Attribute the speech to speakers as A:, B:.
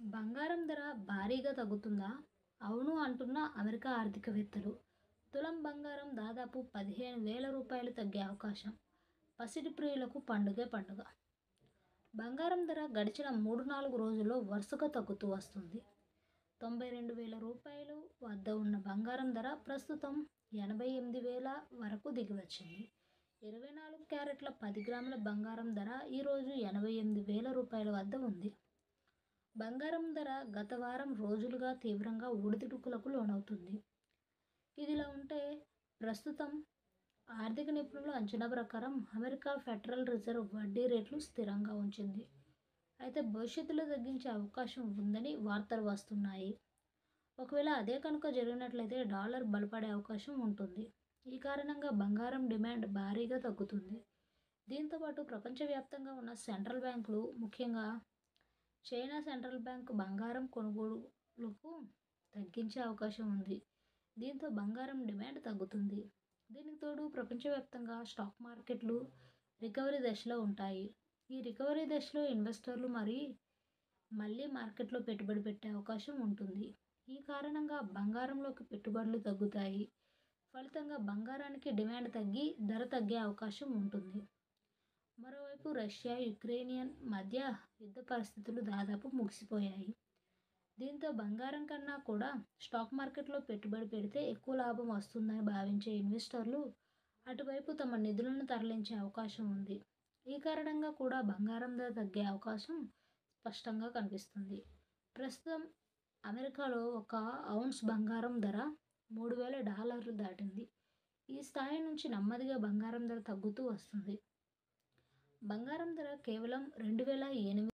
A: బంగారం ధర భారీగా తగ్గుతుందా? అవును అంటున్న అమెరికా ఆర్థికవేత్తలు. తులం బంగారం దాదాపు 15,000 తగ్గే అవకాశం. పసిడి ప్రియులకు పండుగే పండుగ. బంగారం ధర గడిచిన 3-4 రోజుల్లో వరుసగా తగ్గుతూ వస్తుంది. 92,000 వద్ద ఉన్న బంగారం ధర ప్రస్తుతం 88,000 వరకు దిగివచ్చింది. 24 క్యారెట్ల 10 గ్రాముల బంగారం ధర ఈరోజు 88,000 వద్ద ఉంది. బంగారం ధర గత వారం రోజులుగా తీవ్రంగా ఒడిదుడుకులకు లోనవుతుంది. ఇదిలా ఉంటే ప్రస్తుతం ఆర్థిక నిపుణుల అంచనా ప్రకారం అమెరికా ఫెడరల్ రిజర్వ్ వడ్డీ రేట్లు స్థిరంగా ఉంచింది. అయితే భవిష్యత్తులో తగ్గించే అవకాశం ఉందని వార్తలు వస్తున్నాయి. ఒకవేళ అదే కనుక జరిగినట్లయితే డాలర్ బలపడే అవకాశం ఉంటుంది. ఈ కారణంగా బంగారం డిమాండ్ భారీగా తగ్గుతుంది. దీంతోపాటు ప్రపంచవ్యాప్తంగా ఉన్న సెంట్రల్ బ్యాంకులు, ముఖ్యంగా చైనా సెంట్రల్ బ్యాంక్ బంగారం కొనుగోలులకు తగ్గించే అవకాశం ఉంది. దీంతో బంగారం డిమాండ్ తగ్గుతుంది. దీనికి తోడు ప్రపంచవ్యాప్తంగా స్టాక్ మార్కెట్లు రికవరీ దశలో ఉంటాయి. ఈ రికవరీ దశలో ఇన్వెస్టర్లు మళ్ళీ మార్కెట్లో పెట్టుబడి పెట్టే అవకాశం ఉంటుంది. ఈ కారణంగా బంగారంలోకి పెట్టుబడులు తగ్గుతాయి. ఫలితంగా బంగారానికి డిమాండ్ తగ్గి ధర తగ్గే అవకాశం ఉంటుంది. మరోవైపు రష్యా, యుక్రెయిన్ మధ్య యుద్ధ పరిస్థితులు దాదాపు ముగిసిపోయాయి. దీంతో బంగారం కన్నా కూడా స్టాక్ మార్కెట్లో పెట్టుబడి పెడితే ఎక్కువ లాభం వస్తుందని భావించే ఇన్వెస్టర్లు అటువైపు తమ నిధులను తరలించే అవకాశం ఉంది. ఈ కారణంగా కూడా బంగారం ధర తగ్గే అవకాశం స్పష్టంగా కనిపిస్తుంది. ప్రస్తుతం అమెరికాలో ఒక ఔన్స్ బంగారం ధర $3,000 దాటింది. ఈ స్థాయి నుంచి నెమ్మదిగా బంగారం ధర తగ్గుతూ వస్తుంది. బంగారం ధర కేవలం 2,800